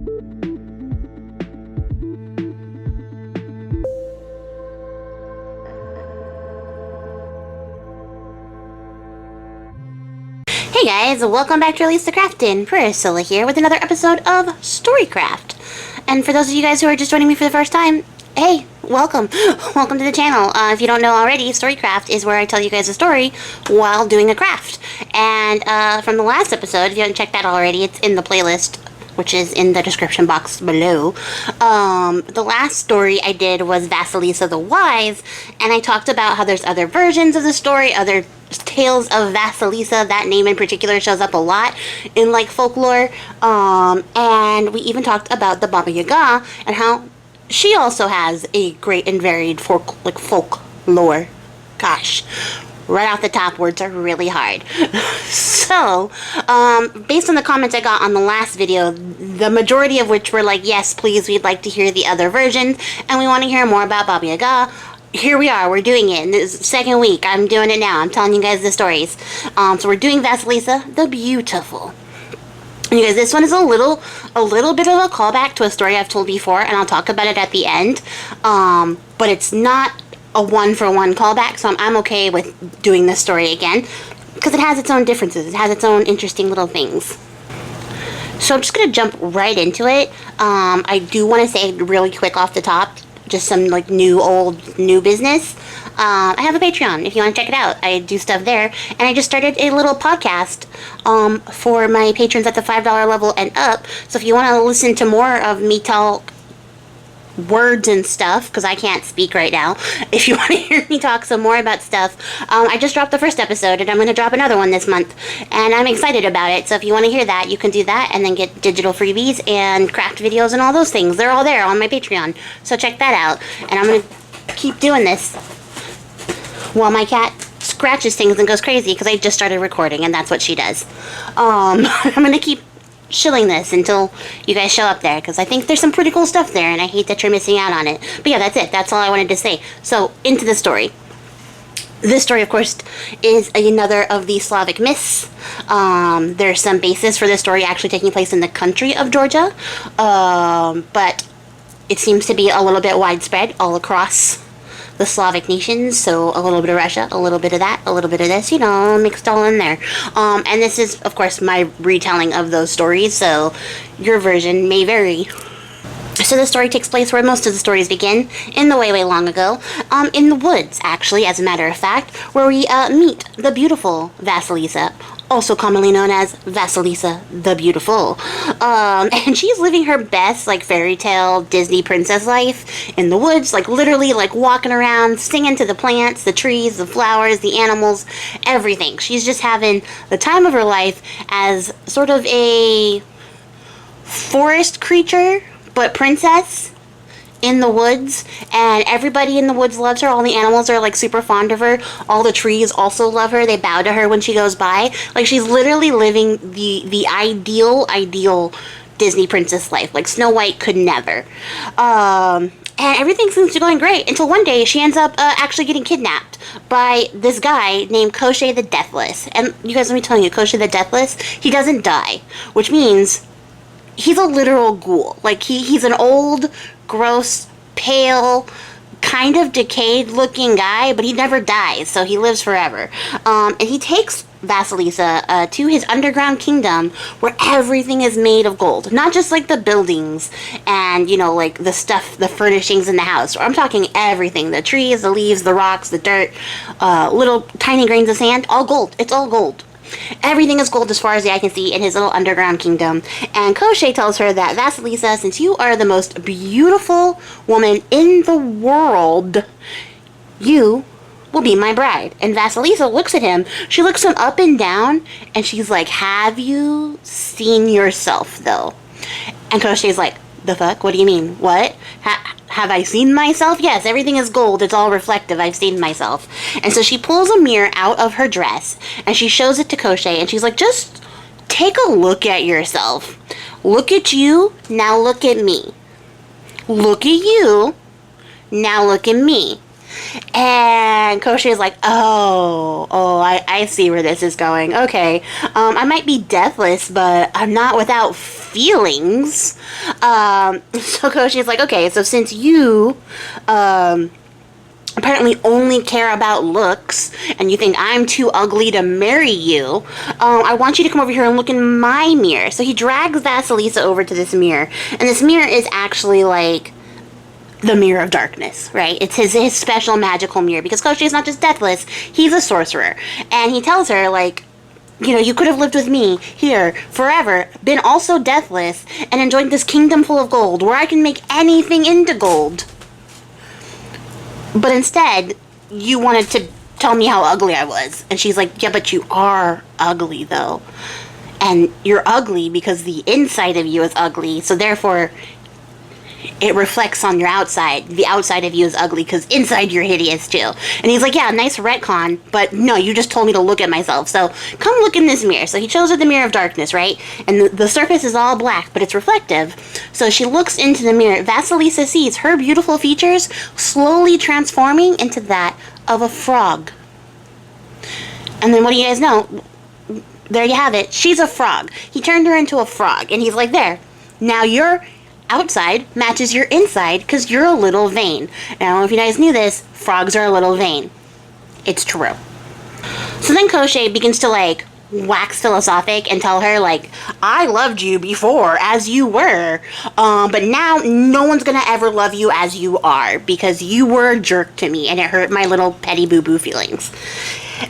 Hey guys, welcome back to releasethecraftin. Priscilla here with another episode of Storycraft. And for those of you guys who are just joining me for the first time, hey, welcome. Welcome to the channel. If you don't know already, Storycraft is where I tell you guys a story while doing a craft. And from the last episode, if you haven't checked that already, it's in the playlist, which is in the description box below. The last story I did was Vasilisa the Wise, and I talked about how there's other versions of the story, other tales of Vasilisa. That name in particular shows up a lot in like folklore, and we even talked about the Baba Yaga and how she also has a great and varied folklore. Gosh, right off the top, words are really hard. So, based on the comments I got on the last video, the majority of which were like, yes, please, we'd like to hear the other versions, and we want to hear more about Baba Yaga. Here we are, we're doing it. In this second week, I'm doing it now. I'm telling you guys the stories. So we're doing Vasilisa the Beautiful. And you guys, this one is a little bit of a callback to a story I've told before, and I'll talk about it at the end. But it's not a one-for-one callback, so I'm okay with doing this story again, because it has its own differences. It has its own interesting little things. So I'm just going to jump right into it. I do want to say really quick off the top, just some like new business. I have a Patreon if you want to check it out. I do stuff there, and I just started a little podcast for my patrons at the $5 level and up. So if you want to listen to more of me talk words and stuff, because I can't speak right now, if you want to hear me talk some more about stuff, I just dropped the first episode, and I'm going to drop another one this month, and I'm excited about it. So if you want to hear that, you can do that, and then get digital freebies and craft videos and all those things. They're all there on my Patreon, so check that out. And I'm going to keep doing this while my cat scratches things and goes crazy, because I just started recording, and that's what she does. I'm going to keep shilling this until you guys show up there, because I think there's some pretty cool stuff there, and I hate that you're missing out on it. But yeah, that's it. That's all I wanted to say. So, into the story. This story, of course, is another of the Slavic myths. There's some basis for this story actually taking place in the country of Georgia, but it seems to be a little bit widespread all across the Slavic nations, so a little bit of Russia, a little bit of that, a little bit of this, you know, mixed all in there. And this is, of course, my retelling of those stories, so your version may vary. So the story takes place where most of the stories begin, in the way, way long ago, in the woods, actually, as a matter of fact, where we meet the beautiful Vasilisa, also commonly known as Vasilisa the Beautiful. And she's living her best, like, fairy tale Disney princess life in the woods, like, literally, like, walking around, singing to the plants, the trees, the flowers, the animals, everything. She's just having the time of her life as sort of a forest creature, but princess in the woods, and everybody in the woods loves her. All the animals are like super fond of her. All the trees also love her. They bow to her when she goes by. Like, she's literally living the ideal Disney princess life. Like, Snow White could never. And everything seems to be going great until one day she ends up actually getting kidnapped by this guy named Koschei the Deathless. And you guys, let me tell you, Koschei the Deathless, he doesn't die, which means he's a literal ghoul. Like, he's an old, gross, pale, kind of decayed-looking guy, but he never dies, so he lives forever. And he takes Vasilisa to his underground kingdom, where everything is made of gold. Not just, like, the buildings and, you know, like, the stuff, the furnishings in the house. I'm talking everything. The trees, the leaves, the rocks, the dirt, little tiny grains of sand, all gold. It's all gold. Everything is gold as far as the eye can see in his little underground kingdom. And Koschei tells her that, Vasilisa, since you are the most beautiful woman in the world, you will be my bride. And Vasilisa looks at him. She looks him up and down, and she's like, have you seen yourself, though? And Koschei's like, the fuck? What do you mean? What? Have I seen myself? Yes, everything is gold. It's all reflective. I've seen myself. And so she pulls a mirror out of her dress, and she shows it to Koschei, and she's like, just take a look at yourself. Look at you, now look at me. Look at you, now look at me. And Koschei is like, I see where this is going. Okay, I might be deathless, but I'm not without feelings. So Koshi's like, okay, so since you apparently only care about looks, and you think I'm too ugly to marry you, I want you to come over here and look in my mirror. So he drags Vasilisa over to this mirror, and this mirror is actually like the mirror of darkness, right? It's his special magical mirror, because Koshi is not just deathless, he's a sorcerer. And he tells her, like, you know, you could have lived with me here forever, been also deathless, and enjoyed this kingdom full of gold, where I can make anything into gold. But instead, you wanted to tell me how ugly I was. And she's like, yeah, but you are ugly, though. And you're ugly because the inside of you is ugly, so therefore it reflects on your outside. The outside of you is ugly because inside you're hideous too. And he's like, yeah, nice retcon, but no, you just told me to look at myself, so come look in this mirror. So he shows her the mirror of darkness, right? And the surface is all black, but it's reflective. So she looks into the mirror. Vasilisa sees her beautiful features slowly transforming into that of a frog. And then what do you guys know? There you have it. She's a frog. He turned her into a frog, and he's like, there, now you're outside matches your inside because you're a little vain. And I don't know if you guys knew this, frogs are a little vain. It's true. So then Koshi begins to like wax philosophic and tell her like, I loved you before as you were, but now no one's gonna ever love you as you are because you were a jerk to me and it hurt my little petty boo-boo feelings.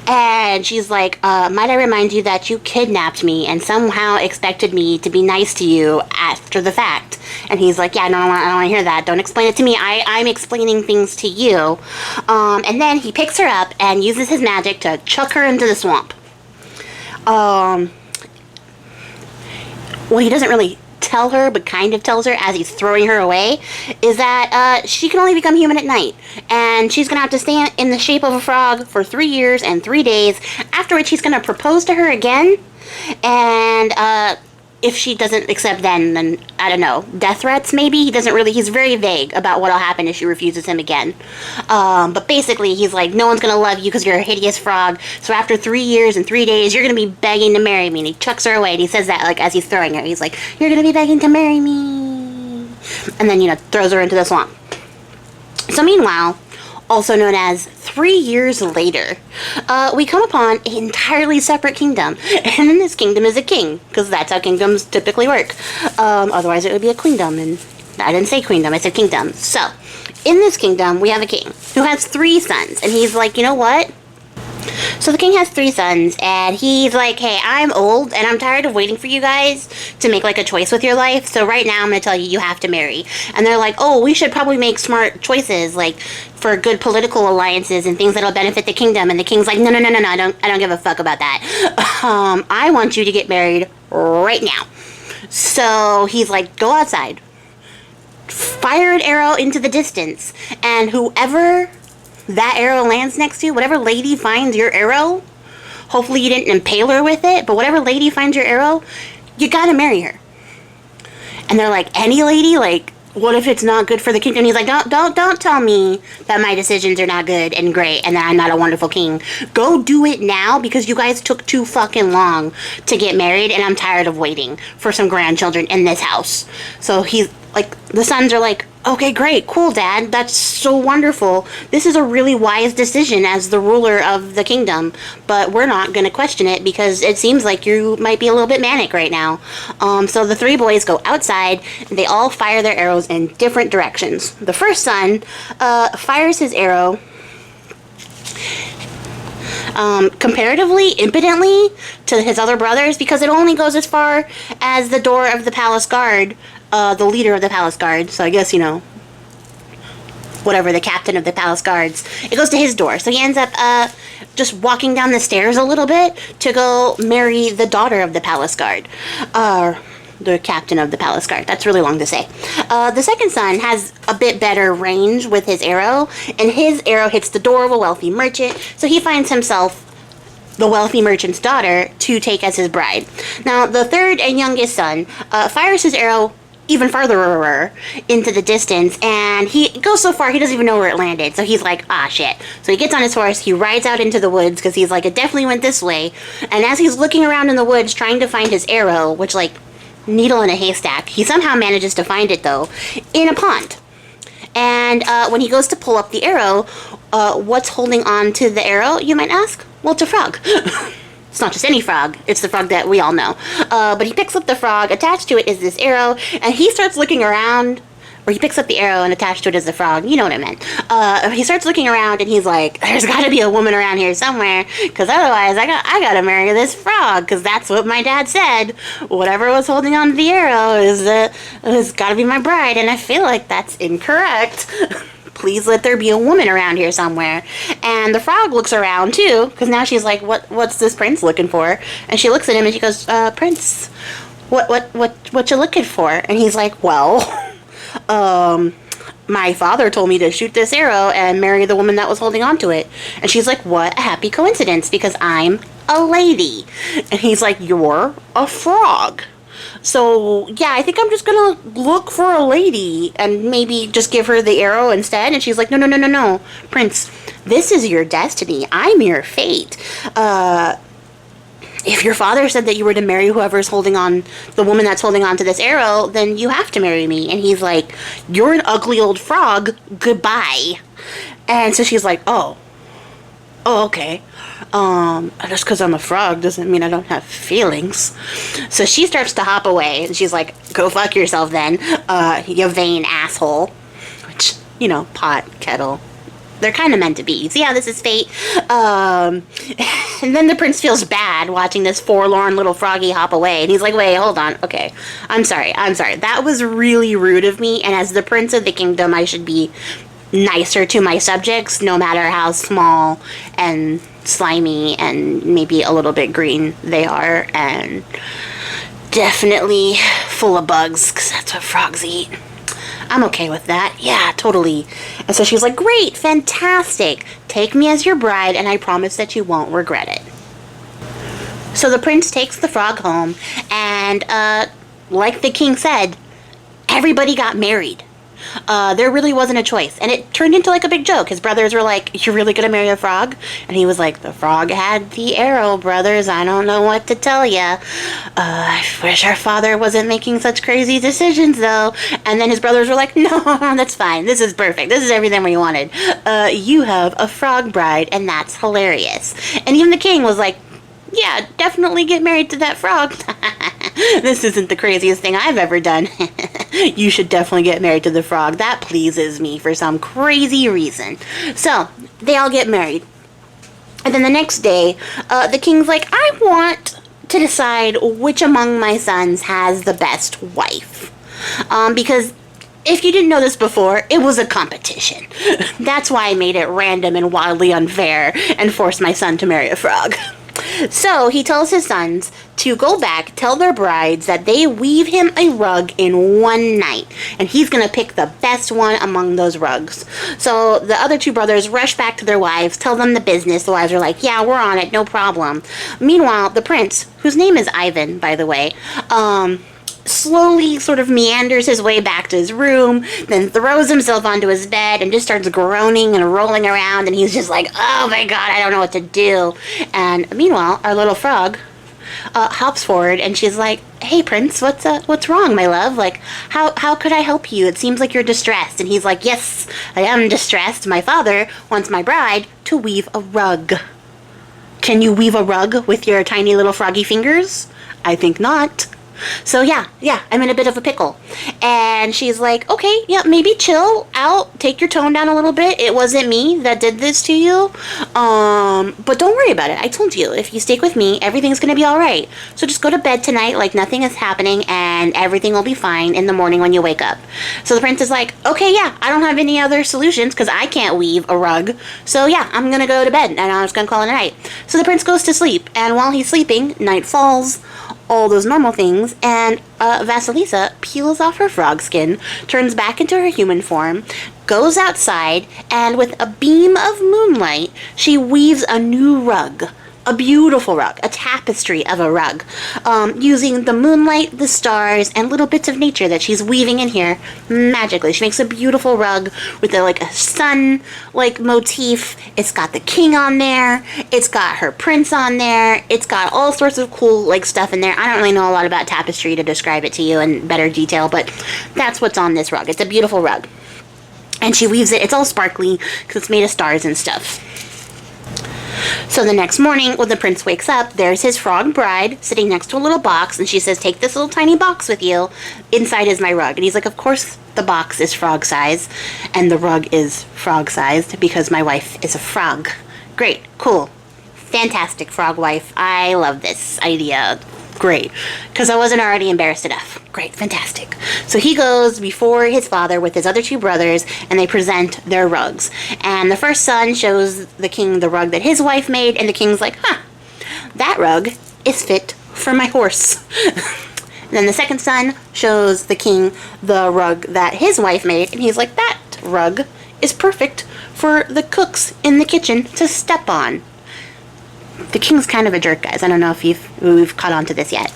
And she's like, might I remind you that you kidnapped me and somehow expected me to be nice to you after the fact. And he's like, yeah, no, I don't want to hear that. Don't explain it to me. I'm explaining things to you. And then he picks her up and uses his magic to chuck her into the swamp. Well, he doesn't really tell her, but kind of tells her as he's throwing her away, is that she can only become human at night, and she's gonna have to stay in the shape of a frog for 3 years and 3 days, after which he's gonna propose to her again, and if she doesn't accept then I don't know, death threats maybe? He's very vague about what'll happen if she refuses him again. But basically he's like, no one's gonna love you because you're a hideous frog, so after 3 years and 3 days, you're gonna be begging to marry me. And he chucks her away, and he says that like as he's throwing her. He's like, you're gonna be begging to marry me. And then, you know, throws her into the swamp. So meanwhile, also known as 3 years later, we come upon an entirely separate kingdom. And in this kingdom is a king, because that's how kingdoms typically work. Otherwise it would be a queendom, and I didn't say queendom, I said kingdom. So, in this kingdom, we have a king who has 3 sons, and he's like, you know what? So the king has 3 sons, and he's like, hey, I'm old, and I'm tired of waiting for you guys to make, like, a choice with your life, so right now I'm going to tell you have to marry. And they're like, oh, we should probably make smart choices, like, for good political alliances and things that'll benefit the kingdom. And the king's like, no, I don't give a fuck about that. I want you to get married right now. So he's like, go outside, fire an arrow into the distance, and whoever that arrow lands next to, whatever lady finds your arrow, hopefully you didn't impale her with it, but whatever lady finds your arrow, you gotta marry her. And they're like, any lady? Like, what if it's not good for the kingdom? And he's like, don't tell me that my decisions are not good and great and that I'm not a wonderful king. Go do it now, because you guys took too fucking long to get married, and I'm tired of waiting for some grandchildren in this house. So he's like, the sons are like, okay, great, cool, Dad, that's so wonderful. This is a really wise decision as the ruler of the kingdom, but we're not going to question it because it seems like you might be a little bit manic right now. So the 3 boys go outside, and they all fire their arrows in different directions. The first son fires his arrow comparatively impotently to his other brothers, because it only goes as far as the door of the palace guard, the leader of the palace guard, so I guess, you know, whatever, the captain of the palace guards. It goes to his door, so he ends up just walking down the stairs a little bit to go marry the daughter of the palace guard. The captain of the palace guard. That's really long to say. The second son has a bit better range with his arrow, and his arrow hits the door of a wealthy merchant, so he finds himself the wealthy merchant's daughter to take as his bride. Now, the third and youngest son fires his arrow even farther into the distance, and he goes so far he doesn't even know where it landed, so he's like, ah, shit. So he gets on his horse, he rides out into the woods, because he's like, it definitely went this way, and as he's looking around in the woods trying to find his arrow, which, like, needle in a haystack. He somehow manages to find it, though, in a pond. And when he goes to pull up the arrow, what's holding on to the arrow, you might ask? Well, it's a frog. It's not just any frog. It's the frog that we all know. But he picks up the frog. Attached to it is this arrow. And he starts looking around. Or he picks up the arrow and attached to it is the frog. You know what I meant. He starts looking around and he's like, there's got to be a woman around here somewhere. Because otherwise I got to marry this frog. Because that's what my dad said. Whatever was holding on to the arrow is got to be my bride. And I feel like that's incorrect. Please let there be a woman around here somewhere. And the frog looks around too, because now she's like, what's this prince looking for? And she looks at him and she goes, Prince, what you looking for? And he's like, well, my father told me to shoot this arrow and marry the woman that was holding on to it. And she's like, what a happy coincidence, because I'm a lady. And he's like, you're a frog. So, yeah, I think I'm just gonna look for a lady and maybe just give her the arrow instead. And she's like, no, Prince, this is your destiny. I'm your fate. If your father said that you were to marry whoever's holding on, the woman that's holding on to this arrow, then you have to marry me. And he's like, you're an ugly old frog. Goodbye. And so she's like, oh, okay. Just because I'm a frog doesn't mean I don't have feelings. So she starts to hop away, and she's like, go fuck yourself then, you vain asshole. Which, pot, kettle, they're kind of meant to be. So yeah, this is fate. And then the prince feels bad watching this forlorn little froggy hop away, and he's like, wait, hold on, okay, I'm sorry, that was really rude of me, and as the prince of the kingdom, I should be nicer to my subjects, no matter how small and slimy and maybe a little bit green they are, and definitely full of bugs, because that's what frogs eat. I'm okay with that. Yeah, totally. And so she's like, great, fantastic. Take me as your bride, and I promise that you won't regret it. So the prince takes the frog home, and like the king said, everybody got married. There really wasn't a choice, and it turned into like a big joke. His brothers were like, you're really gonna marry a frog? And he was like, the frog had the arrow, brothers, I don't know what to tell ya. I wish our father wasn't making such crazy decisions though. And then his brothers were like, no, that's fine, this is perfect, this is everything we wanted. You have a frog bride, and that's hilarious. And even the king was like, yeah, definitely get married to that frog. This isn't the craziest thing I've ever done. You should definitely get married to the frog. That pleases me for some crazy reason. So, they all get married. And then the next day, the king's like, I want to decide which among my sons has the best wife. Because if you didn't know this before, it was a competition. That's why I made it random and wildly unfair and forced my son to marry a frog. So he tells his sons to go back, tell their brides that they weave him a rug in one night, and he's going to pick the best one among those rugs. So the other two brothers rush back to their wives, tell them the business. The wives are like, yeah, we're on it, no problem. Meanwhile, the prince, whose name is Ivan, by the way, slowly sort of meanders his way back to his room, then throws himself onto his bed and just starts groaning and rolling around, and he's just like, oh my god, I don't know what to do. And meanwhile, our little frog hops forward, and she's like, hey prince, what's wrong, my love? Like, how could I help you? It seems like you're distressed. And he's like, yes, I am distressed. My father wants my bride to weave a rug. Can you weave a rug with your tiny little froggy fingers? I think not. So yeah, I'm in a bit of a pickle. And she's like, okay, yeah, maybe chill out, take your tone down a little bit. It wasn't me that did this to you. But don't worry about it. I told you, if you stick with me, everything's gonna be alright. So just go to bed tonight like nothing is happening, and everything will be fine in the morning when you wake up. So the prince is like, okay, yeah, I don't have any other solutions because I can't weave a rug. So yeah, I'm gonna go to bed and I'm just gonna call it a night. So the prince goes to sleep, and while he's sleeping, night falls, all those normal things, and Vasilisa peels off her frog skin, turns back into her human form, goes outside, and with a beam of moonlight, she weaves a new rug. a beautiful rug, a tapestry of a rug, using the moonlight, the stars, and little bits of nature that she's weaving in here magically. She makes a beautiful rug with a sun motif. It's got the king on there. It's got her prince on there. It's got all sorts of cool stuff in there. I don't really know a lot about tapestry to describe it to you in better detail, but that's what's on this rug. It's a beautiful rug. And she weaves it. It's all sparkly because it's made of stars and stuff. So the next morning, when the prince wakes up, there's his frog bride sitting next to a little box, and she says, take this little tiny box with you. Inside is my rug. And he's like, of course the box is frog size, and the rug is frog sized because my wife is a frog. Great, cool, fantastic frog wife. I love this idea. Great, because I wasn't already embarrassed enough. Great, fantastic. So he goes before his father with his other two brothers, and they present their rugs. And the first son shows the king the rug that his wife made, and the king's like, that rug is fit for my horse. Then the second son shows the king the rug that his wife made, and he's like, that rug is perfect for the cooks in the kitchen to step on. The king's kind of a jerk, guys. I don't know if we've caught on to this yet.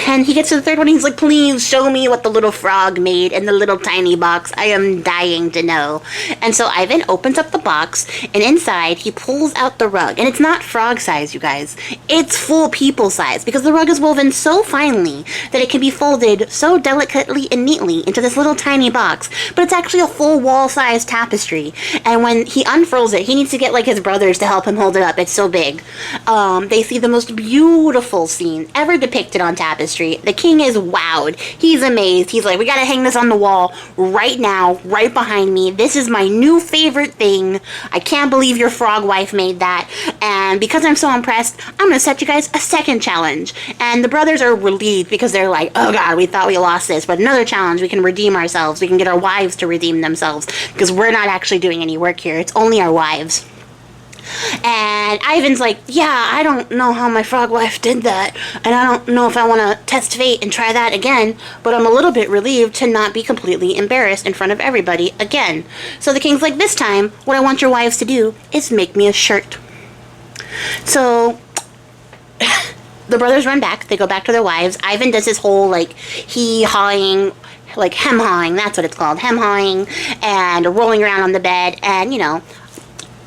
And he gets to the third one, and he's like, please show me what the little frog made in the little tiny box. I am dying to know. And so Ivan opens up the box, and inside he pulls out the rug. And it's not frog size, you guys. It's full people size, because the rug is woven so finely that it can be folded so delicately and neatly into this little tiny box. But it's actually a full wall-size tapestry. And when he unfurls it, he needs to get his brothers to help him hold it up. It's so big. They see the most beautiful scene ever depicted on tapestry. The king is wowed. He's amazed. He's like, we gotta hang this on the wall right now, right behind me. This is my new favorite thing. I can't believe your frog wife made that. And because I'm so impressed, I'm gonna set you guys a second challenge. And the brothers are relieved because they're like, oh god, we thought we lost this, but another challenge. We can redeem ourselves. We can get our wives to redeem themselves because we're not actually doing any work here. It's only our wives. And Ivan's like, yeah, I don't know how my frog wife did that, and I don't know if I want to test fate and try that again, but I'm a little bit relieved to not be completely embarrassed in front of everybody again. So the king's like, this time, what I want your wives to do is make me a shirt. So the brothers run back. They go back to their wives. Ivan does his whole, hee-hawing, hem-hawing, that's what it's called, hem-hawing, and rolling around on the bed, and,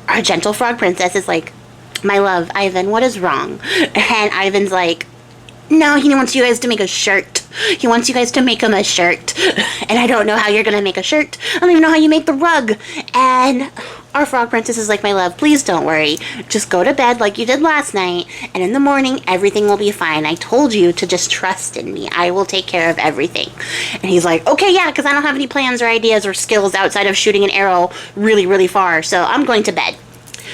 our gentle frog princess is like, my love, Ivan, what is wrong? And Ivan's like, no, he wants you guys to make a shirt. He wants you guys to make him a shirt. And I don't know how you're going to make a shirt. I don't even know how you make the rug. And our frog princess is like, my love, please don't worry. Just go to bed like you did last night. And in the morning, everything will be fine. I told you to just trust in me. I will take care of everything. And he's like, okay, yeah, because I don't have any plans or ideas or skills outside of shooting an arrow really, really far. So I'm going to bed.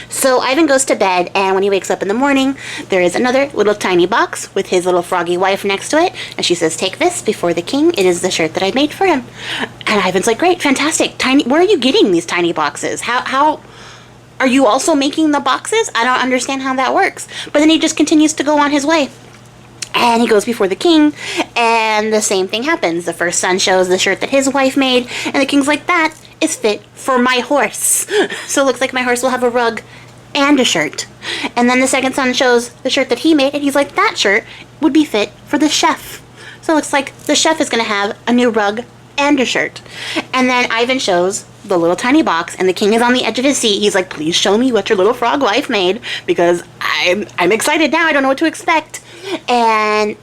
So Ivan goes to bed, and when he wakes up in the morning, there is another little tiny box with his little froggy wife next to it, and she says, take this before the king. It is the shirt that I made for him. And Ivan's like, great, fantastic. Where are you getting these tiny boxes? How are you also making the boxes? I don't understand how that works. But then he just continues to go on his way. And he goes before the king, and the same thing happens. The first son shows the shirt that his wife made, and the king's like, that is fit for my horse. So it looks like my horse will have a rug and a shirt. And then the second son shows the shirt that he made, and he's like, that shirt would be fit for the chef. So it looks like the chef is going to have a new rug and a shirt. And then Ivan shows the little tiny box, and the king is on the edge of his seat. He's like, please show me what your little frog wife made, because I'm excited now. I don't know what to expect. And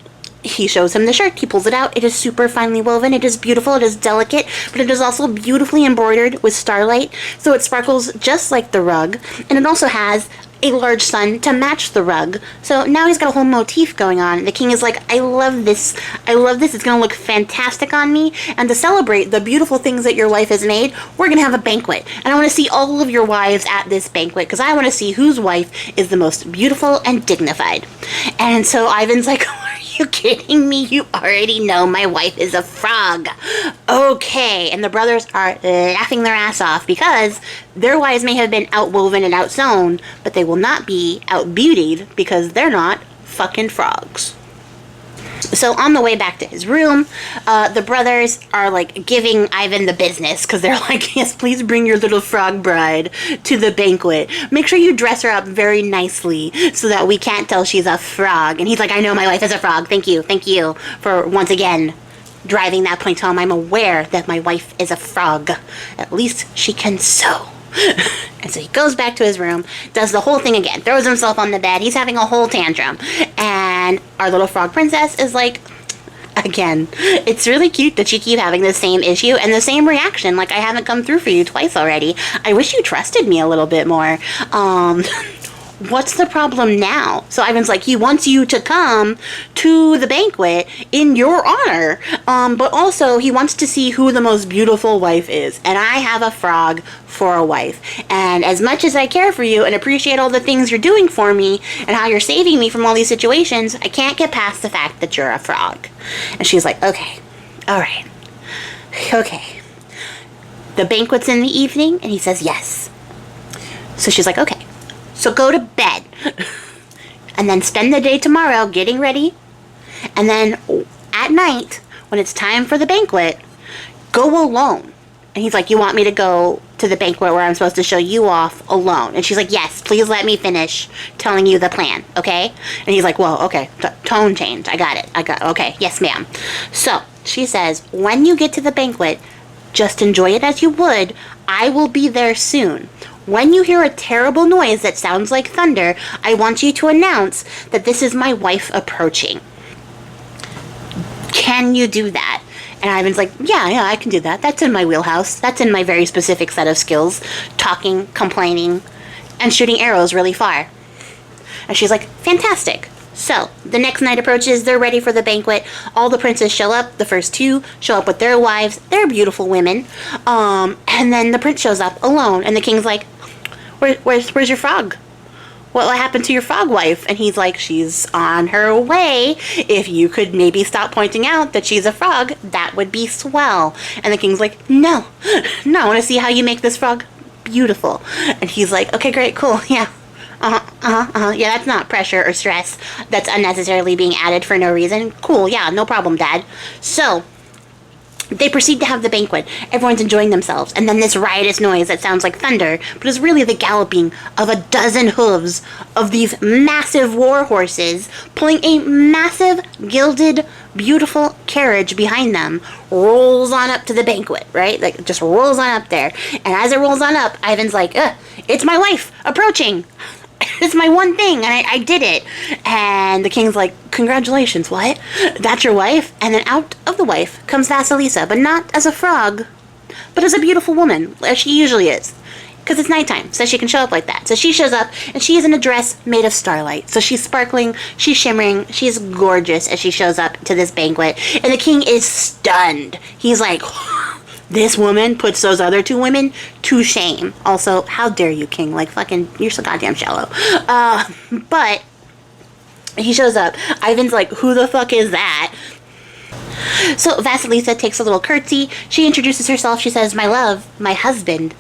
he shows him the shirt. He pulls it out. It is super finely woven. It is beautiful. It is delicate, but it is also beautifully embroidered with starlight, so it sparkles just like the rug. And it also has a large sun to match the rug. So now he's got a whole motif going on. The king is like, I love this. I love this. It's going to look fantastic on me. And to celebrate the beautiful things that your wife has made, we're going to have a banquet. And I want to see all of your wives at this banquet, because I want to see whose wife is the most beautiful and dignified. And so Ivan's like, are you kidding me? You already know my wife is a frog. Okay. And the brothers are laughing their ass off, because their wives may have been outwoven and outsewn, but they will not be outbeautied, because they're not fucking frogs. So on the way back to his room, the brothers are like giving Ivan the business because they're like, yes, please bring your little frog bride to the banquet. Make sure you dress her up very nicely so that we can't tell she's a frog. And he's like, I know my wife is a frog. Thank you for once again driving that point home. I'm aware that my wife is a frog. At least she can sew. And so he goes back to his room, does the whole thing again, throws himself on the bed. He's having a whole tantrum. And our little frog princess is like, again, it's really cute that you keep having the same issue and the same reaction. Like, I haven't come through for you twice already. I wish you trusted me a little bit more. What's the problem now? So Ivan's like, he wants you to come to the banquet in your honor, but also he wants to see who the most beautiful wife is, and I have a frog for a wife. And as much as I care for you and appreciate all the things you're doing for me and how you're saving me from all these situations, I can't get past the fact that you're a frog. And she's like, okay, all right, okay. The banquet's in the evening, and he says yes. So she's like, okay. So go to bed, and then spend the day tomorrow getting ready, and then at night, when it's time for the banquet, go alone. And he's like, you want me to go to the banquet where I'm supposed to show you off alone? And she's like, yes, please let me finish telling you the plan, okay? And he's like, well, okay, tone change, I got it, okay, yes ma'am. So she says, when you get to the banquet, just enjoy it as you would. I will be there soon. When you hear a terrible noise that sounds like thunder, I want you to announce that this is my wife approaching. Can you do that? And Ivan's like, yeah, I can do that. That's in my wheelhouse. That's in my very specific set of skills. Talking, complaining, and shooting arrows really far. And she's like, fantastic. So, the next night approaches, they're ready for the banquet. All the princes show up. The first two show up with their wives. They're beautiful women. And then the prince shows up alone. And the king's like, where's your frog? What happened to your frog wife? And he's like, she's on her way. If you could maybe stop pointing out that she's a frog, that would be swell. And the king's like, no, I want to see how you make this frog beautiful. And he's like, okay, great, cool, yeah. Yeah, that's not pressure or stress that's unnecessarily being added for no reason. Cool, yeah, no problem, Dad. So they proceed to have the banquet. Everyone's enjoying themselves. And then this riotous noise that sounds like thunder, but is really the galloping of a dozen hooves of these massive war horses pulling a massive, gilded, beautiful carriage behind them, rolls on up to the banquet, right? Like, just rolls on up there. And as it rolls on up, Ivan's like, it's my wife approaching. It's my one thing, and I did it. And the king's like, congratulations, what? That's your wife? And then out of the wife comes Vasilisa, but not as a frog, but as a beautiful woman, as she usually is. Because it's nighttime, so she can show up like that. So she shows up, and she is in a dress made of starlight. So she's sparkling, she's shimmering, she's gorgeous as she shows up to this banquet. And the king is stunned. He's like, this woman puts those other two women to shame. Also, how dare you, king? Like, fucking, you're so goddamn shallow. But he shows up. Ivan's like, who the fuck is that? So Vasilisa takes a little curtsy. She introduces herself. She says, my love, my husband,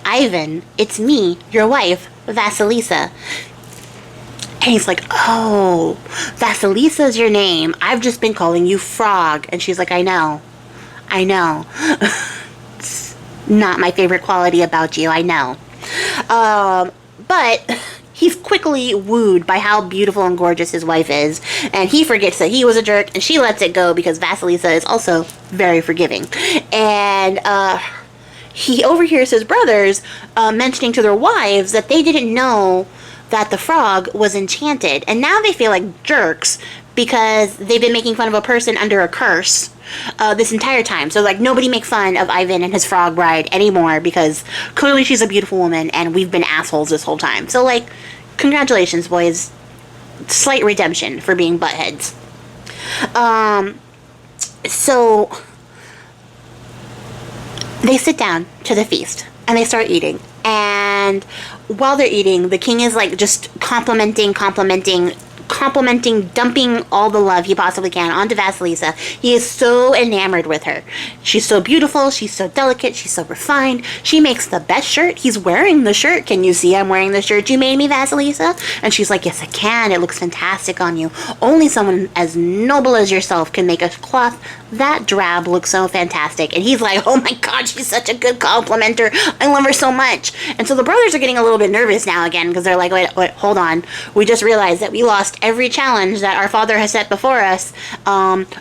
Ivan, it's me, your wife, Vasilisa. And he's like, oh, Vasilisa's your name. I've just been calling you Frog. And she's like, I know. It's not my favorite quality about you, I know. But he's quickly wooed by how beautiful and gorgeous his wife is, and he forgets that he was a jerk, and she lets it go because Vasilisa is also very forgiving. And he overhears his brothers mentioning to their wives that they didn't know that the frog was enchanted, and now they feel like jerks because they've been making fun of a person under a curse this entire time. So, like, nobody make fun of Ivan and his frog bride anymore because clearly she's a beautiful woman and we've been assholes this whole time. So, like, congratulations, boys. Slight redemption for being buttheads. So they sit down to the feast and they start eating. And while they're eating, the king is, like, just complimenting complimenting, dumping all the love he possibly can onto Vasilisa. He is so enamored with her. She's so beautiful, she's so delicate, she's so refined. She makes the best shirt. He's wearing the shirt. Can you see I'm wearing the shirt you made me, Vasilisa? And she's like, yes, I can. It looks fantastic on you. Only someone as noble as yourself can make a cloth that drab look so fantastic. And he's like, oh my god, she's such a good complimenter. I love her so much. And so the brothers are getting a little bit nervous now again, because they're like, wait, hold on. We just realized that we lost every challenge that our father has set before us.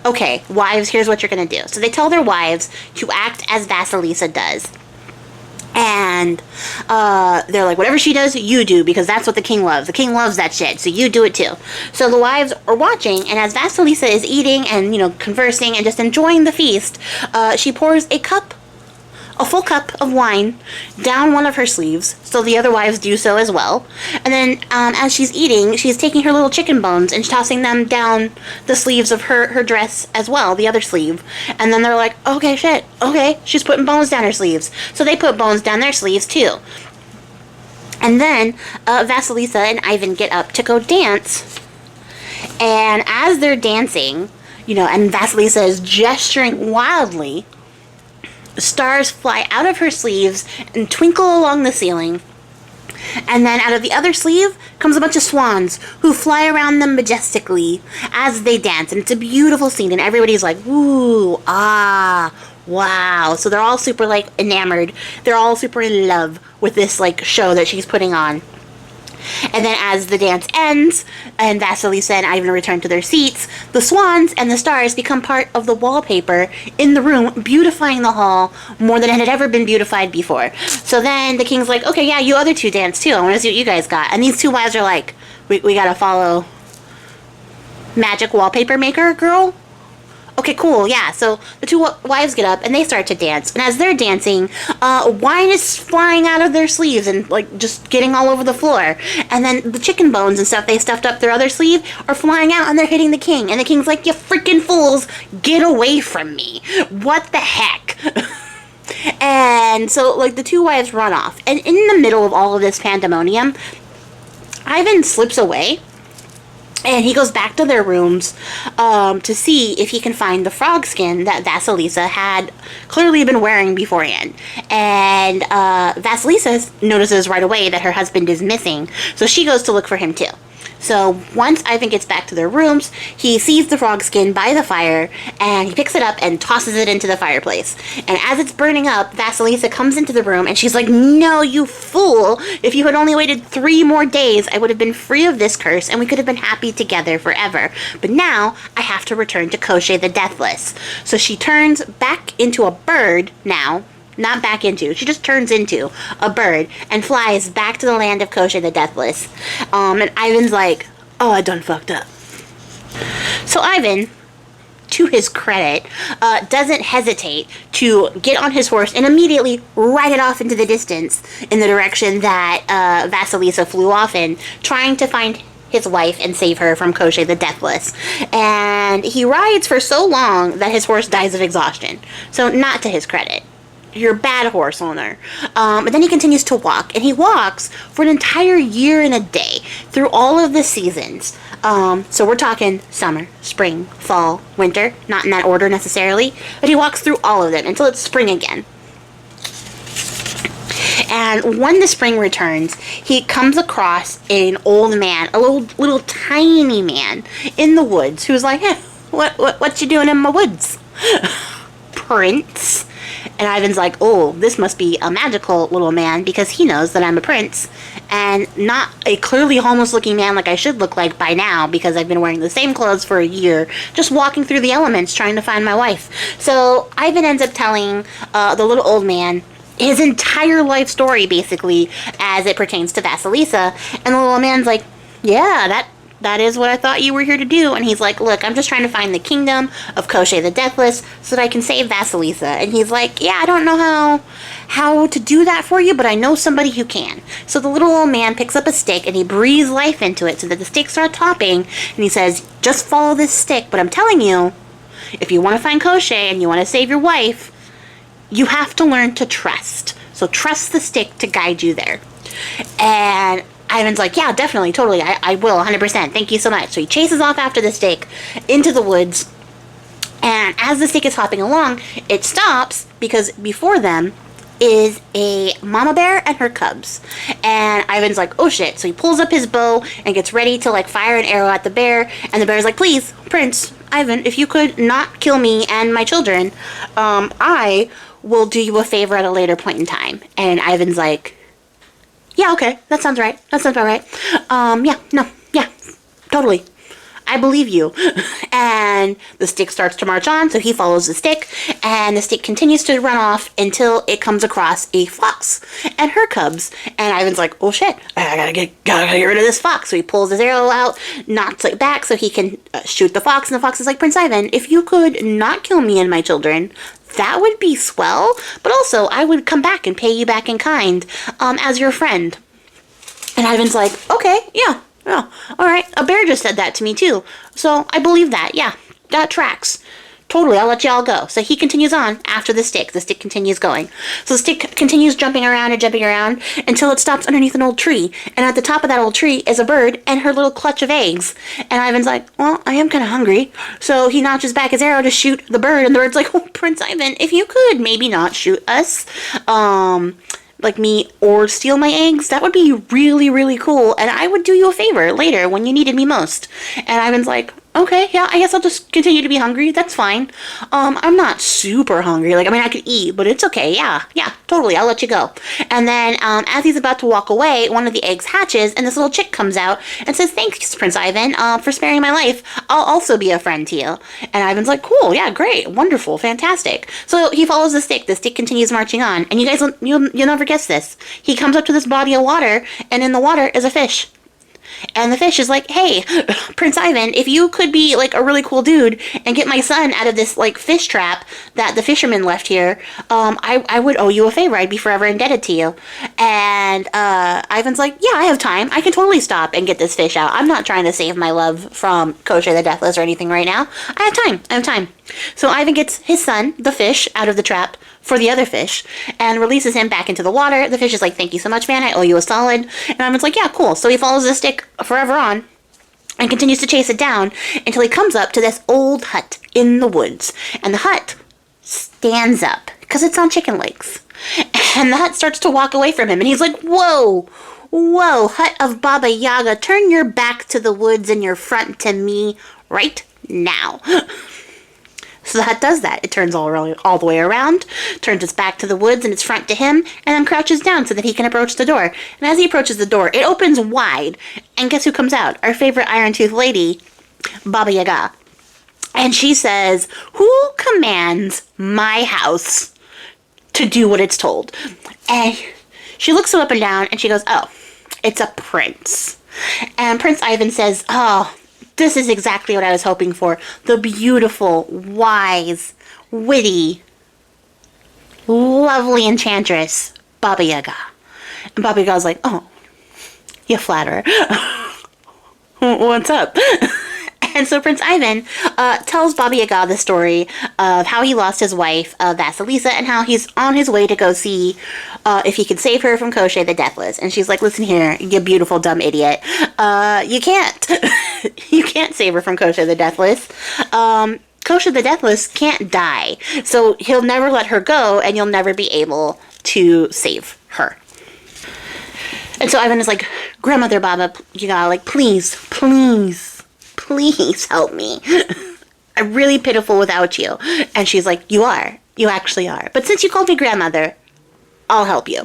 Okay, wives, here's what you're gonna do. So they tell their wives to act as Vasilisa does. And they're like, whatever she does, you do, because that's what the king loves. The king loves that shit, so you do it too. So the wives are watching, and as Vasilisa is eating and, conversing and just enjoying the feast, she pours a full cup of wine down one of her sleeves, so the other wives do so as well. And then as she's eating, she's taking her little chicken bones and tossing them down the sleeves of her dress as well, the other sleeve. And then they're like, okay, shit, okay, she's putting bones down her sleeves. So they put bones down their sleeves too. And then Vasilisa and Ivan get up to go dance. And as they're dancing, and Vasilisa is gesturing wildly, stars fly out of her sleeves and twinkle along the ceiling. And then out of the other sleeve comes a bunch of swans who fly around them majestically as they dance. And it's a beautiful scene, and everybody's like, ooh, ah, wow. So they're all super, enamored. They're all super in love with this, show that she's putting on. And then as the dance ends, and Vasilisa and Ivan return to their seats, the swans and the stars become part of the wallpaper in the room, beautifying the hall more than it had ever been beautified before. So then the king's like, okay, yeah, you other two dance too. I want to see what you guys got. And these two wives are like, we gotta follow magic wallpaper maker girl? Okay, cool, yeah. So the two wives get up and they start to dance. And as they're dancing, wine is flying out of their sleeves and, just getting all over the floor. And then the chicken bones and stuff they stuffed up their other sleeve are flying out and they're hitting the king. And the king's like, you freaking fools, get away from me. What the heck? And so, the two wives run off. And in the middle of all of this pandemonium, Ivan slips away. And he goes back to their rooms to see if he can find the frog skin that Vasilisa had clearly been wearing beforehand. And Vasilisa notices right away that her husband is missing, so she goes to look for him too. So once Ivan gets back to their rooms, he sees the frog skin by the fire, and he picks it up and tosses it into the fireplace. And as it's burning up, Vasilisa comes into the room, and she's like, no, you fool! If you had only waited 3 more days, I would have been free of this curse, and we could have been happy together forever. But now, I have to return to Koschei the Deathless. So she turns back into a bird now. Not back into. She just turns into a bird and flies back to the land of Koschei the Deathless. And Ivan's like, oh, I done fucked up. So Ivan, to his credit, doesn't hesitate to get on his horse and immediately ride it off into the distance in the direction that Vasilisa flew off in, trying to find his wife and save her from Koschei the Deathless. And he rides for so long that his horse dies of exhaustion. So not to his credit. You're a bad horse owner. But then he continues to walk, and he walks for an entire year and a day through all of the seasons. So we're talking summer, spring, fall, winter, not in that order necessarily, but he walks through all of them until it's spring again. And when the spring returns, he comes across an old man, a little tiny man in the woods, who's like, hey, what you doing in my woods? Prince. And Ivan's like, oh, this must be a magical little man, because he knows that I'm a prince, and not a clearly homeless looking man like I should look like by now, because I've been wearing the same clothes for a year, just walking through the elements trying to find my wife. So Ivan ends up telling the little old man his entire life story, basically, as it pertains to Vasilisa. And the little man's like, yeah, that is what I thought you were here to do. And he's like, look, I'm just trying to find the kingdom of Koschei the Deathless so that I can save Vasilisa. And he's like, yeah, I don't know how to do that for you, but I know somebody who can. So the little old man picks up a stick and he breathes life into it so that the sticks start topping. And he says, just follow this stick. But I'm telling you, if you want to find Koschei and you want to save your wife, you have to learn to trust. So trust the stick to guide you there. And Ivan's like, yeah, definitely, totally, I will, 100%, thank you so much. So he chases off after the stick into the woods, and as the stick is hopping along, it stops because before them is a mama bear and her cubs. And Ivan's like, oh shit. So he pulls up his bow and gets ready to like fire an arrow at the bear. And the bear's like, please, Prince, Ivan, if you could not kill me and my children, I will do you a favor at a later point in time. And Ivan's like, yeah, okay, that sounds right. That sounds about right. Yeah, no, yeah, totally. I believe you. And the stick starts to march on, so he follows the stick, and the stick continues to run off until it comes across a fox and her cubs. And Ivan's like, oh shit, I gotta get rid of this fox. So he pulls his arrow out, knocks it back so he can shoot the fox, and the fox is like, Prince Ivan, if you could not kill me and my children, that would be swell, but also I would come back and pay you back in kind as your friend. And Ivan's like, okay, yeah. Oh, all right. A bear just said that to me, too. So I believe that. Yeah, that tracks. Totally, I'll let you all go. So he continues on after the stick. The stick continues going. So the stick continues jumping around until it stops underneath an old tree. And at the top of that old tree is a bird and her little clutch of eggs. And Ivan's like, well, I am kind of hungry. So he notches back his arrow to shoot the bird. And the bird's like, oh, Prince Ivan, if you could maybe not shoot us. Like me, or steal my eggs, that would be really, really cool, and I would do you a favor later when you needed me most. And Ivan's like, okay, yeah, I guess I'll just continue to be hungry, that's fine. I'm not super hungry, like, I mean, I could eat, but it's okay, yeah, totally, I'll let you go. And then, as he's about to walk away, one of the eggs hatches, and this little chick comes out and says, thanks, Prince Ivan, for sparing my life. I'll also be a friend to you. And Ivan's like, cool, yeah, great, wonderful, fantastic. So he follows the stick continues marching on, and you guys, you'll never guess this. He comes up to this body of water, and in the water is a fish. And the fish is like, hey, Prince Ivan, if you could be, like, a really cool dude and get my son out of this, like, fish trap that the fisherman left here, I would owe you a favor. I'd be forever indebted to you. And Ivan's like, yeah, I have time. I can totally stop and get this fish out. I'm not trying to save my love from Kosher the Deathless or anything right now. I have time. So Ivan gets his son, the fish, out of the trap for the other fish and releases him back into the water. The fish is like, thank you so much, man. I owe you a solid. And Ivan's like, yeah, cool. So he follows the stick forever on and continues to chase it down until he comes up to this old hut in the woods. And the hut stands up because it's on chicken legs. And the hut starts to walk away from him. And he's like, whoa, hut of Baba Yaga, turn your back to the woods and your front to me right now. So the hut does that. It turns all the way around, turns its back to the woods and its front to him, and then crouches down so that he can approach the door. And as he approaches the door, it opens wide. And guess who comes out? Our favorite iron-toothed lady, Baba Yaga. And she says, who commands my house to do what it's told? And she looks him up and down, and she goes, oh, it's a prince. And Prince Ivan says, oh, this is exactly what I was hoping for. The beautiful, wise, witty, lovely enchantress, Baba Yaga. And Baba Yaga's like, oh, you flatter. What's up? And so Prince Ivan tells Baba Yaga the story of how he lost his wife, Vasilisa, and how he's on his way to go see if he can save her from Kosher the Deathless. And she's like, listen here, you beautiful, dumb idiot. You can't. You can't save her from Kosher the Deathless. Kosher the Deathless can't die. So he'll never let her go, and you'll never be able to save her. And so Ivan is like, Grandmother Baba Yaga, like, please help me. I'm really pitiful without you. And she's like, you are. You actually are. But since you called me grandmother, I'll help you.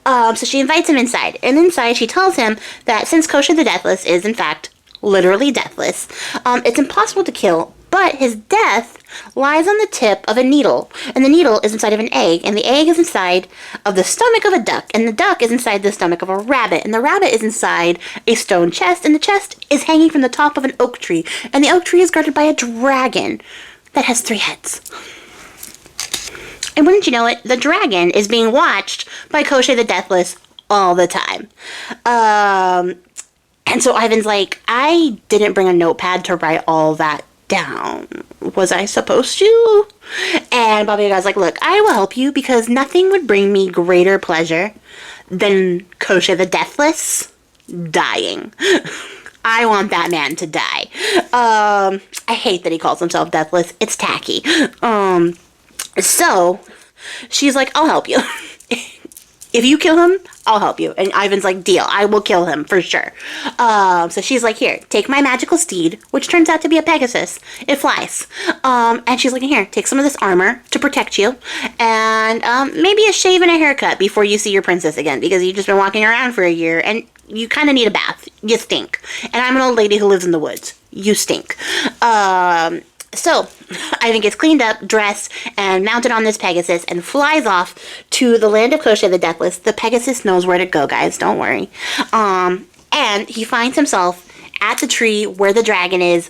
So she invites him inside. And inside she tells him that since Kosher the Deathless is, in fact, literally deathless, it's impossible to kill, but his death lies on the tip of a needle. And the needle is inside of an egg. And the egg is inside of the stomach of a duck. And the duck is inside the stomach of a rabbit. And the rabbit is inside a stone chest. And the chest is hanging from the top of an oak tree. And the oak tree is guarded by a dragon that has 3 heads. And wouldn't you know it, the dragon is being watched by Kosher the Deathless all the time. And so Ivan's like, I didn't bring a notepad to write all that down. Was I supposed to? And Baba Yaga's like, look, I will help you because nothing would bring me greater pleasure than Kosher the Deathless dying. I want that man to die. I hate that he calls himself Deathless. It's tacky. So she's like, I'll help you. If you kill him, I'll help you. And Ivan's like, deal, I will kill him for sure. So she's like, here, take my magical steed, which turns out to be a Pegasus. It flies. And she's like, here, take some of this armor to protect you. And maybe a shave and a haircut before you see your princess again, because you've just been walking around for a year and you kind of need a bath. You stink. And I'm an old lady who lives in the woods. You stink. So, Ivan gets cleaned up, dressed, and mounted on this Pegasus and flies off to the land of Koschei the Deathless. The Pegasus knows where to go, guys. Don't worry. And he finds himself at the tree where the dragon is,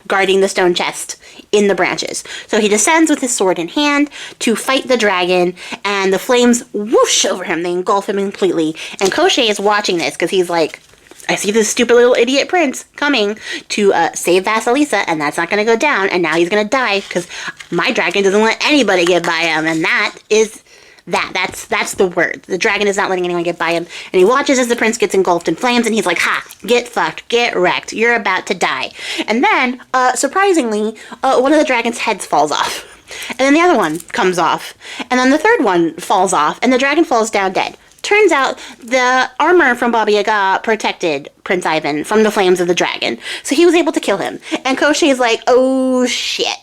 guarding the stone chest in the branches. So he descends with his sword in hand to fight the dragon, and the flames whoosh over him. They engulf him completely. And Koschei is watching this because he's like, I see this stupid little idiot prince coming to save Vasilisa, and that's not going to go down, and now he's going to die because my dragon doesn't let anybody get by him, and that is that's the word. The dragon is not letting anyone get by him, and he watches as the prince gets engulfed in flames, and he's like, ha, get fucked, get wrecked, you're about to die. And then, surprisingly, one of the dragon's heads falls off. And then the other one comes off, and then the third one falls off, and the dragon falls down dead. Turns out the armor from Baba Yaga protected Prince Ivan from the flames of the dragon. So he was able to kill him. And Koschei is like, oh shit.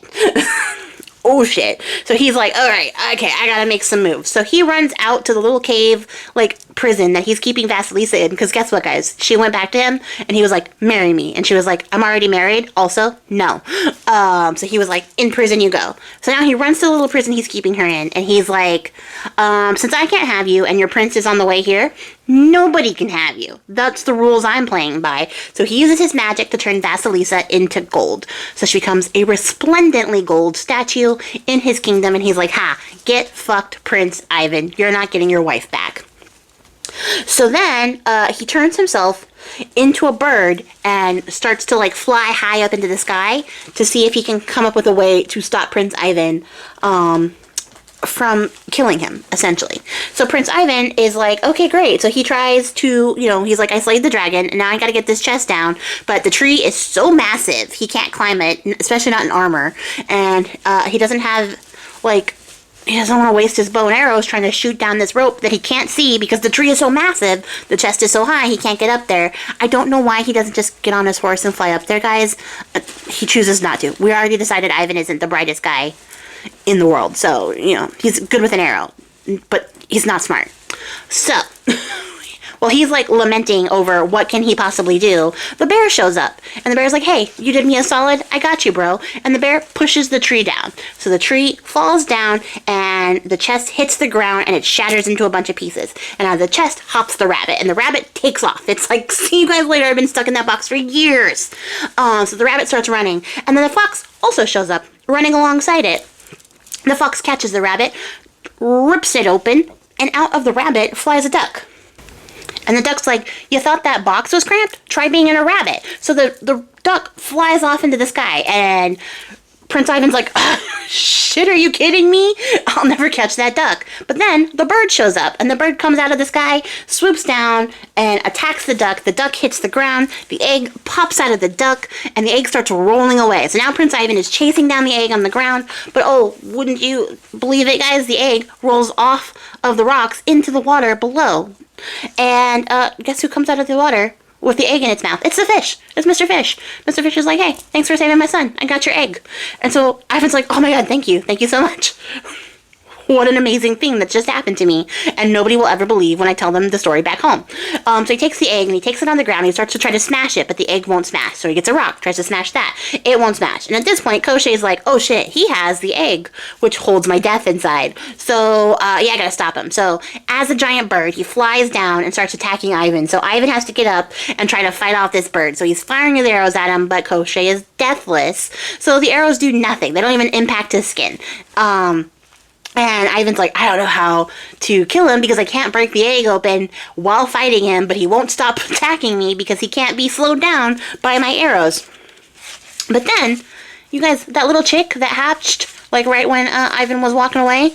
Oh shit. So he's like, alright, okay, I gotta make some moves. So he runs out to the little cave, like, prison that he's keeping Vasilisa in. Because guess what, guys? She went back to him, and he was like, marry me. And she was like, I'm already married. Also, no. So he was like, in prison you go. So now he runs to the little prison he's keeping her in, and he's like, since I can't have you, and your prince is on the way here, nobody can have you. That's the rules I'm playing by. So he uses his magic to turn Vasilisa into gold. So she becomes a resplendently gold statue in his kingdom, and he's like, ha, get fucked, Prince Ivan. You're not getting your wife back. So then, he turns himself into a bird and starts to, like, fly high up into the sky to see if he can come up with a way to stop Prince Ivan, from killing him, essentially. So Prince Ivan is like, okay, great. So he tries to, he's like, I slayed the dragon, and now I gotta get this chest down, but the tree is so massive, he can't climb it, especially not in armor, and he doesn't have, like, he doesn't want to waste his bow and arrows trying to shoot down this rope that he can't see because the tree is so massive, the chest is so high, he can't get up there. I don't know why he doesn't just get on his horse and fly up there, guys. He chooses not to. We already decided Ivan isn't the brightest guy in the world, so, he's good with an arrow, but he's not smart. So, while he's, like, lamenting over what can he possibly do, the bear shows up, and the bear's like, hey, you did me a solid, I got you, bro, and the bear pushes the tree down. So the tree falls down, and the chest hits the ground, and it shatters into a bunch of pieces. And out of the chest hops the rabbit, and the rabbit takes off. It's like, see you guys later, I've been stuck in that box for years. So the rabbit starts running, and then the fox also shows up, running alongside it. The fox catches the rabbit, rips it open, and out of the rabbit flies a duck. And the duck's like, you thought that box was cramped? Try being in a rabbit. So the duck flies off into the sky, and Prince Ivan's like, shit, are you kidding me? I'll never catch that duck. But then the bird shows up, and the bird comes out of the sky, swoops down, and attacks the duck. The duck hits the ground, the egg pops out of the duck, and the egg starts rolling away. So now Prince Ivan is chasing down the egg on the ground, but oh, wouldn't you believe it, guys? The egg rolls off of the rocks into the water below. And guess who comes out of the water with the egg in its mouth? It's the fish. It's Mr. Fish. Mr. Fish is like, hey, thanks for saving my son. I got your egg. And so Ivan's like, oh my god, thank you. Thank you so much. What an amazing thing that just happened to me, and nobody will ever believe when I tell them the story back home. So he takes the egg, and he takes it on the ground, and he starts to try to smash it, but the egg won't smash. So he gets a rock, tries to smash that. It won't smash. And at this point, Koschei is like, oh shit, he has the egg, which holds my death inside. So, yeah, I gotta stop him. So, as a giant bird, he flies down and starts attacking Ivan. So Ivan has to get up and try to fight off this bird. So he's firing his arrows at him, but Koschei is deathless. So the arrows do nothing. They don't even impact his skin. And Ivan's like, I don't know how to kill him because I can't break the egg open while fighting him, but he won't stop attacking me because he can't be slowed down by my arrows. But then, you guys, that little chick that hatched, like right when Ivan was walking away,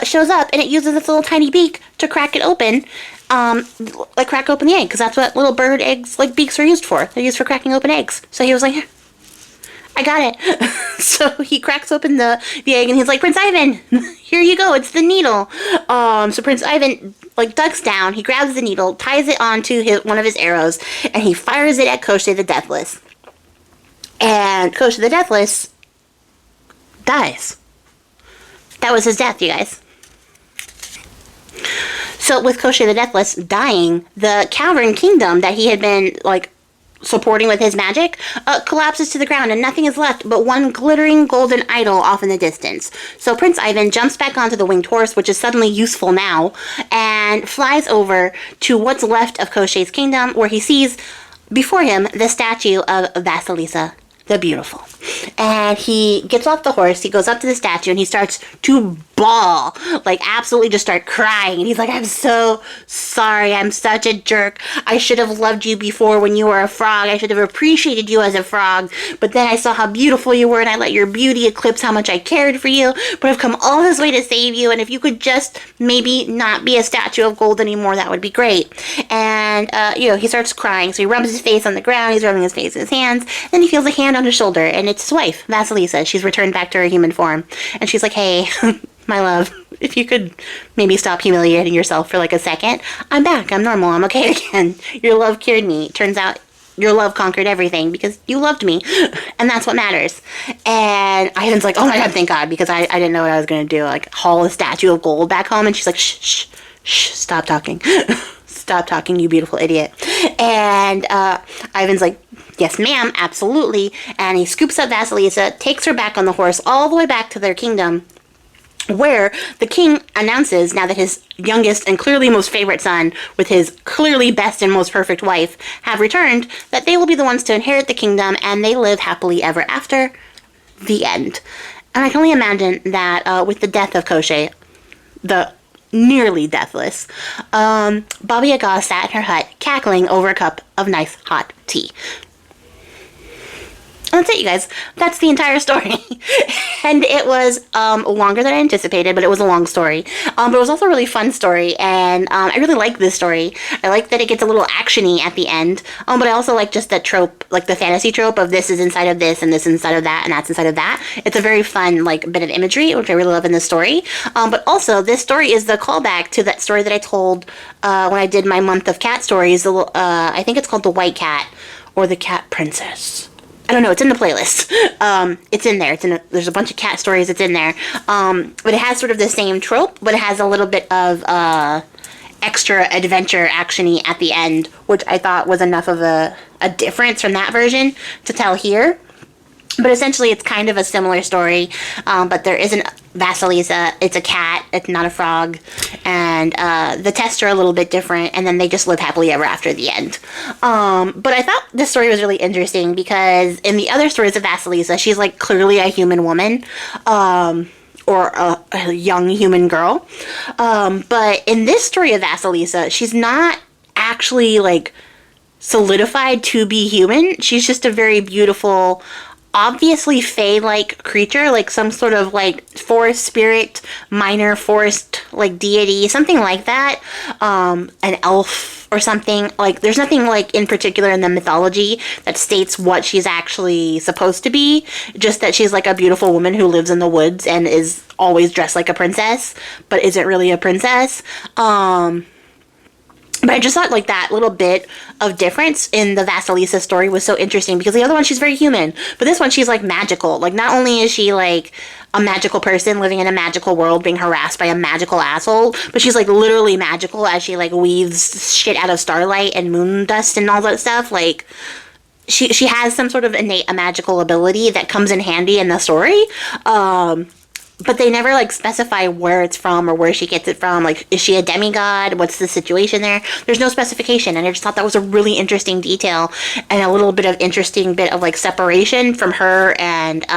shows up, and it uses its little tiny beak to crack it open. like crack open the egg, because that's what little bird eggs, like beaks, are used for. They're used for cracking open eggs. So he was like, I got it. So he cracks open the egg, and he's like, Prince Ivan, here you go, it's the needle. So Prince Ivan, like, ducks down, he grabs the needle, ties it onto one of his arrows, and he fires it at Koschei the Deathless. And Koschei the Deathless dies. That was his death, you guys. So with Koschei the Deathless dying, the Cavern Kingdom that he had been, like, supporting with his magic, collapses to the ground, and nothing is left but one glittering golden idol off in the distance. So Prince Ivan jumps back onto the winged horse, which is suddenly useful now, and flies over to what's left of Koschei's kingdom, where he sees before him the statue of Vasilisa the Beautiful. And he gets off the horse, he goes up to the statue, and he starts to bawl, like absolutely just start crying. And he's like, I'm so sorry, I'm such a jerk. I should have loved you before when you were a frog. I should have appreciated you as a frog. But then I saw how beautiful you were, and I let your beauty eclipse how much I cared for you. But I've come all this way to save you, and if you could just maybe not be a statue of gold anymore, that would be great. And, he starts crying. So he rubs his face on the ground, he's rubbing his face in his hands, then he feels a hand on his shoulder, and it's his wife, Vasilisa. She's returned back to her human form. And she's like, hey, my love, if you could maybe stop humiliating yourself for like a second. I'm back. I'm normal. I'm okay again. Your love cured me. Turns out your love conquered everything because you loved me. And that's what matters. And Ivan's like, oh my God, thank God, because I didn't know what I was going to do. Like, haul a statue of gold back home. And she's like, shh, stop talking. Stop talking, you beautiful idiot. And Ivan's like, yes, ma'am, absolutely. And he scoops up Vasilisa, takes her back on the horse all the way back to their kingdom, where the king announces, now that his youngest and clearly most favorite son, with his clearly best and most perfect wife, have returned, that they will be the ones to inherit the kingdom, and they live happily ever after. The end. And I can only imagine that with the death of Koschei, the nearly deathless, Baba Yaga sat in her hut, cackling over a cup of nice hot tea. That's it, you guys. That's the entire story. And it was longer than I anticipated, but it was a long story. But it was also a really fun story, and I really like this story. I like that it gets a little action-y at the end, but I also like just that trope, like the fantasy trope of this is inside of this, and this is inside of that, and that's inside of that. It's a very fun, like, bit of imagery, which I really love in this story. But also, this story is the callback to that story that I told when I did my month of cat stories. I think it's called The White Cat, or The Cat Princess. I don't know, it's in the playlist. It's in there. There's a bunch of cat stories, it's in there. But it has sort of the same trope, but it has a little bit of extra adventure action-y at the end, which I thought was enough of a difference from that version to tell here. But essentially, it's kind of a similar story, but there isn't Vasilisa. It's a cat. It's not a frog. And the tests are a little bit different, and then they just live happily ever after the end. But I thought this story was really interesting because in the other stories of Vasilisa, she's, like, clearly a human woman, or a young human girl. But in this story of Vasilisa, she's not actually, like, solidified to be human. She's just a very beautiful, obviously fae-like creature, like some sort of, like, forest spirit, minor forest, like, deity, something like that. An elf or something. Like, there's nothing, like, in particular in the mythology that states what she's actually supposed to be, just that she's, like, a beautiful woman who lives in the woods and is always dressed like a princess, but isn't really a princess. But I just thought, like, that little bit of difference in the Vasilisa story was so interesting, because the other one, she's very human, but this one, she's, like, magical. Like, not only is she, like, a magical person living in a magical world being harassed by a magical asshole, but she's, like, literally magical as she, like, weaves shit out of starlight and moon dust and all that stuff. Like, she has some sort of innate magical ability that comes in handy in the story. But they never, like, specify where it's from or where she gets it from. Like, is she a demigod? What's the situation there? There's no specification, and I just thought that was a really interesting detail and a little bit of interesting bit of, like, separation from her and,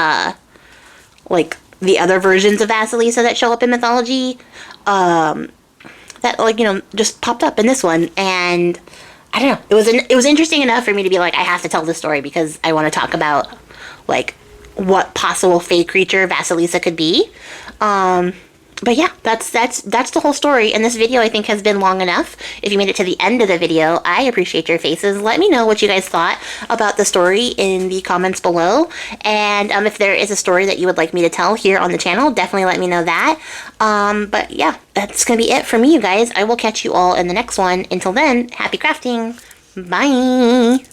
like, the other versions of Vasilisa that show up in mythology, that, like, you know, just popped up in this one. And I don't know. It was interesting enough for me to be like, I have to tell this story because I want to talk about, like, what possible fey creature Vasilisa could be. But But yeah, that's the whole story, and this video I think has been long enough. If you made it to the end of the video, I appreciate your faces. Let me know what you guys thought about the story in the comments below, and if there is a story that you would like me to tell here on the channel, definitely let me know that. But yeah, that's gonna be it for me, you guys. I will catch you all in the next one. Until then, happy crafting. Bye.